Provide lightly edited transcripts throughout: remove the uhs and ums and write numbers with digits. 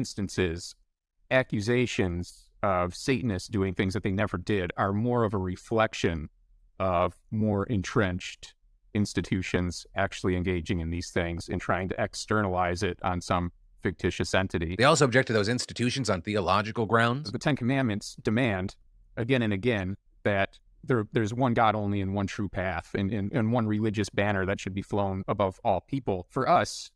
instances, accusations of Satanists doing things that they never did are more of a reflection of more entrenched institutions actually engaging in these things and trying to externalize it on some fictitious entity. They also object to those institutions on theological grounds. The Ten Commandments demand, again and again, that there's one God only and one true path and one religious banner that should be flown above all people. For us,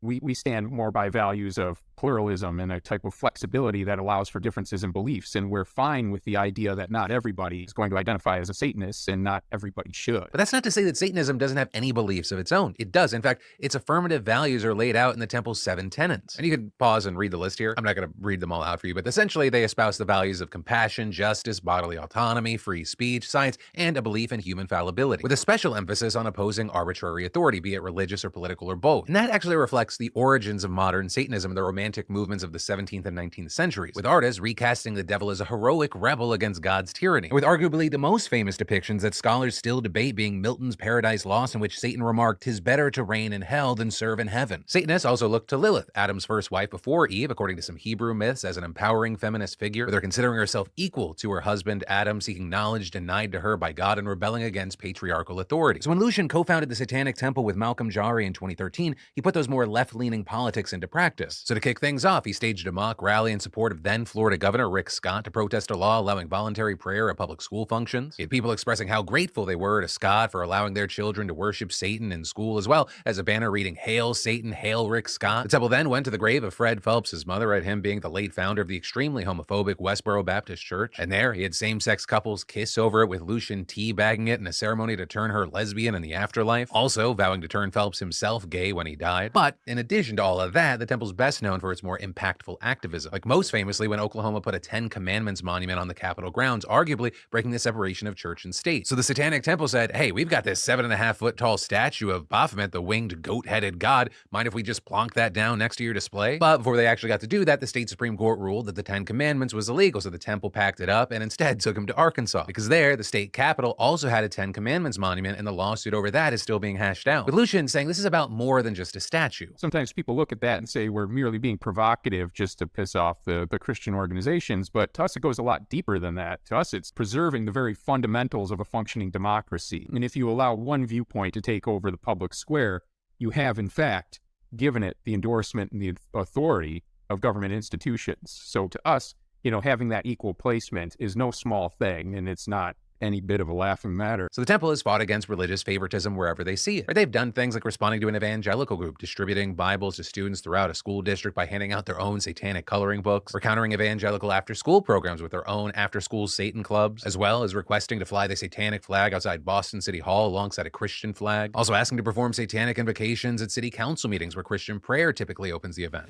we stand more by values of pluralism and a type of flexibility that allows for differences in beliefs. And we're fine with the idea that not everybody is going to identify as a Satanist and not everybody should. But that's not to say that Satanism doesn't have any beliefs of its own. It does. In fact, its affirmative values are laid out in the temple's 7 tenets. And you can pause and read the list here. I'm not going to read them all out for you, but essentially they espouse the values of compassion, justice, bodily autonomy, free speech, science, and a belief in human fallibility, with a special emphasis on opposing arbitrary authority, be it religious or political or both. And that actually reflects the origins of modern Satanism and the romantic movements of the 17th and 19th centuries, with artists recasting the devil as a heroic rebel against God's tyranny, and with arguably the most famous depictions that scholars still debate being Milton's Paradise Lost, in which Satan remarked, "'Tis better to reign in hell than serve in heaven." Satanists also look to Lilith, Adam's first wife before Eve, according to some Hebrew myths, as an empowering feminist figure, with her considering herself equal to her husband Adam, seeking knowledge denied to her by God and rebelling against patriarchal authority. So when Lucian co-founded the Satanic Temple with Malcolm Jari in 2013, he put those more left-leaning politics into practice. So to kick things off, he staged a mock rally in support of then Florida Governor Rick Scott to protest a law allowing voluntary prayer at public school functions. He had people expressing how grateful they were to Scott for allowing their children to worship Satan in school, as well as a banner reading, "Hail Satan, hail Rick Scott." The temple then went to the grave of Fred Phelps' mother, at him being the late founder of the extremely homophobic Westboro Baptist Church. And there, he had same-sex couples kiss over it, with Lucian teabagging it in a ceremony to turn her lesbian in the afterlife, also vowing to turn Phelps himself gay when he died. But in addition to all of that, the temple's best known for its more impactful activism, like most famously when Oklahoma put a 10 Commandments monument on the Capitol grounds, arguably breaking the separation of church and state. So the Satanic Temple said, hey, we've got this 7.5-foot tall statue of Baphomet, the winged goat-headed god. Mind if we just plonk that down next to your display? But before they actually got to do that, the state Supreme Court ruled that the 10 Commandments was illegal, so the temple packed it up and instead took him to Arkansas, because there, the state capitol also had a 10 Commandments monument, and the lawsuit over that is still being hashed out, with Lucian saying this is about more than just a statue. Sometimes people look at that and say we're merely being provocative just to piss off the Christian organizations, but to us it goes a lot deeper than that. To us, it's preserving the very fundamentals of a functioning democracy. And if you allow one viewpoint to take over the public square, you have, in fact, given it the endorsement and the authority of government institutions. So to us, having that equal placement is no small thing, and it's not any bit of a laughing matter. So the temple has fought against religious favoritism wherever they see it. Or they've done things like responding to an evangelical group, distributing Bibles to students throughout a school district by handing out their own satanic coloring books, or countering evangelical after-school programs with their own after-school Satan clubs, as well as requesting to fly the satanic flag outside Boston City Hall alongside a Christian flag. Also asking to perform satanic invocations at city council meetings where Christian prayer typically opens the event.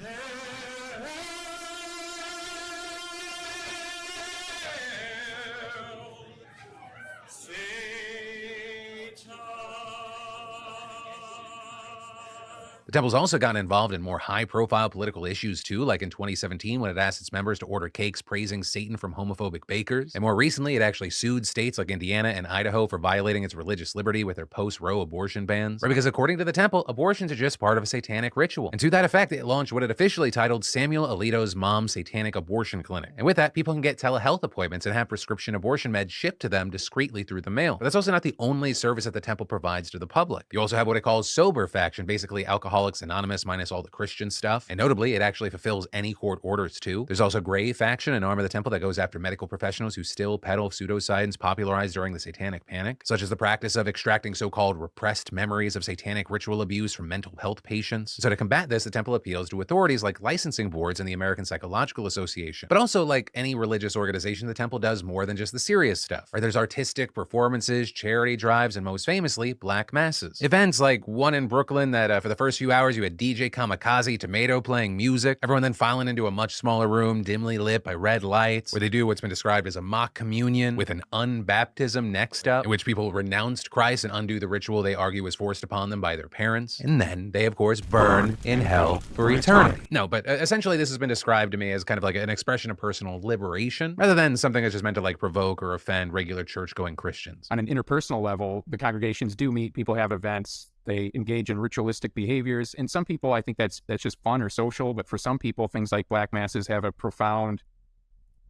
The temple's also gotten involved in more high-profile political issues too, like in 2017 when it asked its members to order cakes praising Satan from homophobic bakers. And more recently, it actually sued states like Indiana and Idaho for violating its religious liberty with their post-Roe abortion bans. Right, because according to the temple, abortions are just part of a satanic ritual. And to that effect, it launched what it officially titled Samuel Alito's Mom's Satanic Abortion Clinic. And with that, people can get telehealth appointments and have prescription abortion meds shipped to them discreetly through the mail. But that's also not the only service that the temple provides to the public. You also have what it calls Sober Faction, basically Alcoholics Anonymous minus all the Christian stuff. And notably, it actually fulfills any court orders too. There's also Grey Faction, an arm of the temple that goes after medical professionals who still peddle pseudoscience popularized during the Satanic Panic, such as the practice of extracting so-called repressed memories of satanic ritual abuse from mental health patients. So to combat this, the temple appeals to authorities like licensing boards and the American Psychological Association. But also, like any religious organization, the temple does more than just the serious stuff. Right? There's artistic performances, charity drives, and most famously, black masses. Events like one in Brooklyn that for the first few hours you had DJ Kamikaze Tomato playing music, everyone then filing into a much smaller room dimly lit by red lights, where they do what's been described as a mock communion with an unbaptism next up, in which people renounced Christ and undo the ritual they argue was forced upon them by their parents. And then they, of course, burn in hell for eternity. No, but essentially this has been described to me as kind of like an expression of personal liberation, rather than something that's just meant to like provoke or offend regular church-going Christians. On an interpersonal level, the congregations do meet, people have events, They engage in ritualistic behaviors. And some people, I think that's just fun or social. But for some people, things like black masses have a profound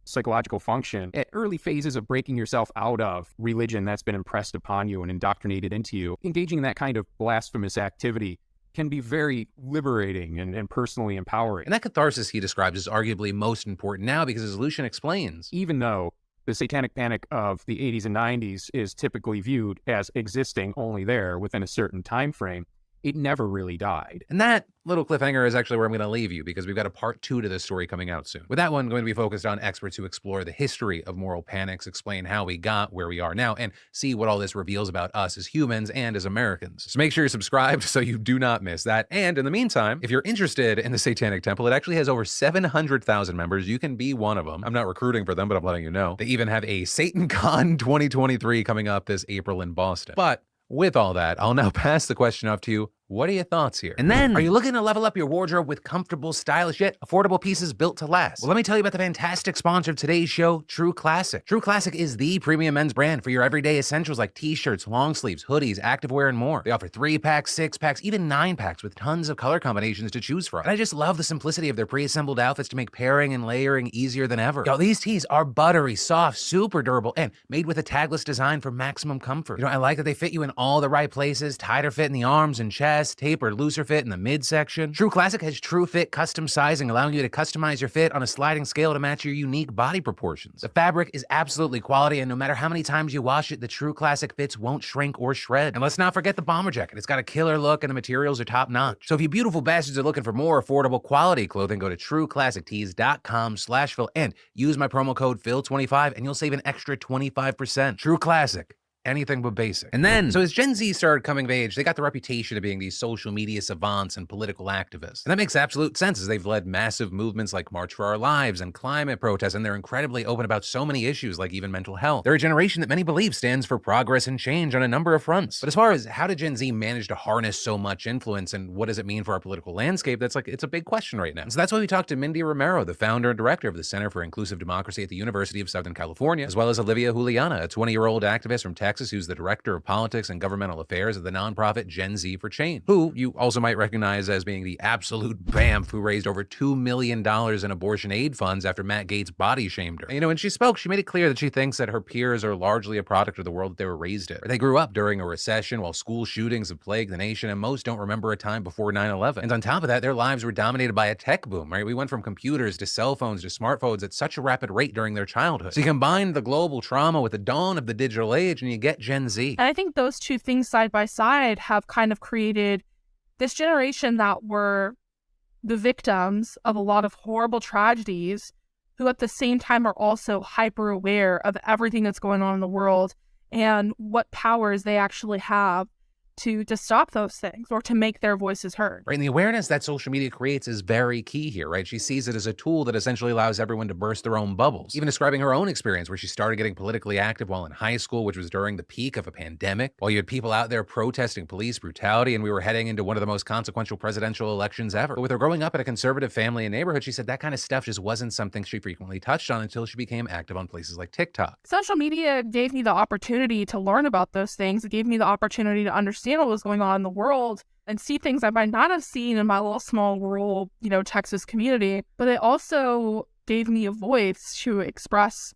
psychological function. At early phases of breaking yourself out of religion that's been impressed upon you and indoctrinated into you, engaging in that kind of blasphemous activity can be very liberating and personally empowering. And that catharsis he describes is arguably most important now because, as Lucian explains, even though the satanic panic of the 80s and 90s is typically viewed as existing only there within a certain time frame, it never really died. And that little cliffhanger is actually where I'm going to leave you, because we've got a part 2 to this story coming out soon. With that one going to be focused on experts who explore the history of moral panics, explain how we got where we are now, and see what all this reveals about us as humans and as Americans. So make sure you're subscribed so you do not miss that. And in the meantime, if you're interested in the Satanic Temple, it actually has over 700,000 members. You can be one of them. I'm not recruiting for them, but I'm letting you know. They even have a SatanCon 2023 coming up this April in Boston. But with all that, I'll now pass the question off to you. What are your thoughts here? And then, are you looking to level up your wardrobe with comfortable, stylish, yet affordable pieces built to last? Well, let me tell you about the fantastic sponsor of today's show, True Classic. True Classic is the premium men's brand for your everyday essentials like t-shirts, long sleeves, hoodies, activewear, and more. They offer 3-packs, 6-packs, even 9-packs with tons of color combinations to choose from. And I just love the simplicity of their pre-assembled outfits to make pairing and layering easier than ever. Yo, these tees are buttery, soft, super durable, and made with a tagless design for maximum comfort. I like that they fit you in all the right places, tighter fit in the arms and chest, tapered, looser fit in the midsection. True Classic has True Fit custom sizing, allowing you to customize your fit on a sliding scale to match your unique body proportions. The fabric is absolutely quality, and no matter how many times you wash it, the True Classic fits won't shrink or shred. And let's not forget the bomber jacket. It's got a killer look, and the materials are top notch. So if you beautiful bastards are looking for more affordable quality clothing, go to trueclassictees.com/Phil and use my promo code Phil25 and you'll save an extra 25%. True Classic. Anything but basic. And then, so as Gen Z started coming of age, they got the reputation of being these social media savants and political activists. And that makes absolute sense, as they've led massive movements like March for Our Lives and climate protests, and they're incredibly open about so many issues like even mental health. They're a generation that many believe stands for progress and change on a number of fronts. But as far as how did Gen Z manage to harness so much influence and what does it mean for our political landscape, it's a big question right now. And so that's why we talked to Mindy Romero, the founder and director of the Center for Inclusive Democracy at the University of Southern California, as well as Olivia Juliana, a 20-year-old activist from Texas who's the director of politics and governmental affairs of the nonprofit Gen Z for Change, who you also might recognize as being the absolute BAMF who raised over $2 million in abortion aid funds after Matt Gaetz body shamed her. And when she spoke, she made it clear that she thinks that her peers are largely a product of the world that they were raised in. They grew up during a recession while school shootings have plagued the nation, and most don't remember a time before 9/11. And on top of that, their lives were dominated by a tech boom, right? We went from computers to cell phones to smartphones at such a rapid rate during their childhood. So you combine the global trauma with the dawn of the digital age and you get Gen Z. And I think those two things side by side have kind of created this generation that were the victims of a lot of horrible tragedies, who at the same time are also hyper aware of everything that's going on in the world and what powers they actually have to stop those things or to make their voices heard. Right, and the awareness that social media creates is very key here, right? She sees it as a tool that essentially allows everyone to burst their own bubbles. Even describing her own experience where she started getting politically active while in high school, which was during the peak of a pandemic, while you had people out there protesting police brutality, and we were heading into one of the most consequential presidential elections ever. But with her growing up in a conservative family and neighborhood, she said that kind of stuff just wasn't something she frequently touched on until she became active on places like TikTok. Social media gave me the opportunity to learn about those things. It gave me the opportunity to understand what was going on in the world and see things I might not have seen in my little small rural, Texas community. But it also gave me a voice to express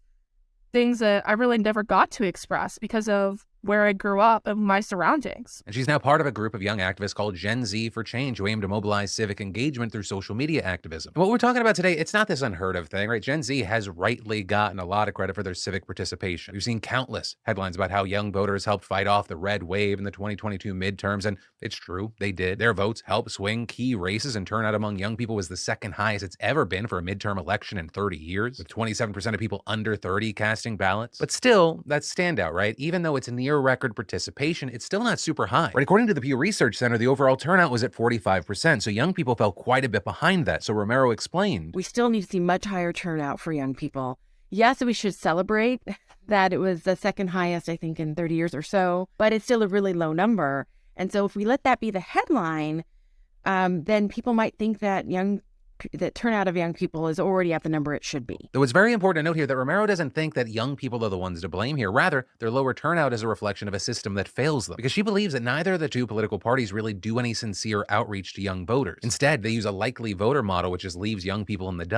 things that I really never got to express because of where I grew up and my surroundings. And she's now part of a group of young activists called Gen Z for Change, who aim to mobilize civic engagement through social media activism. And what we're talking about today, it's not this unheard of thing, right? Gen Z has rightly gotten a lot of credit for their civic participation. We've seen countless headlines about how young voters helped fight off the red wave in the 2022 midterms, and it's true, they did. Their votes helped swing key races, and turnout among young people was the second highest it's ever been for a midterm election in 30 years, with 27% of people under 30 casting ballots. But still, that's standout, right? Even though it's near record participation, it's still not super high. Right, according to the Pew Research Center, the overall turnout was at 45%, so young people fell quite a bit behind that. So Romero explained, we still need to see much higher turnout for young people. Yes, we should celebrate that it was the second highest, I think, in 30 years or so, but it's still a really low number. And so if we let that be the headline, then people might think that young the turnout of young people is already at the number it should be. Though it's very important to note here that Romero doesn't think that young people are the ones to blame here. Rather, their lower turnout is a reflection of a system that fails them, because she believes that neither of the two political parties really do any sincere outreach to young voters. Instead, they use a likely voter model, which just leaves young people in the dust.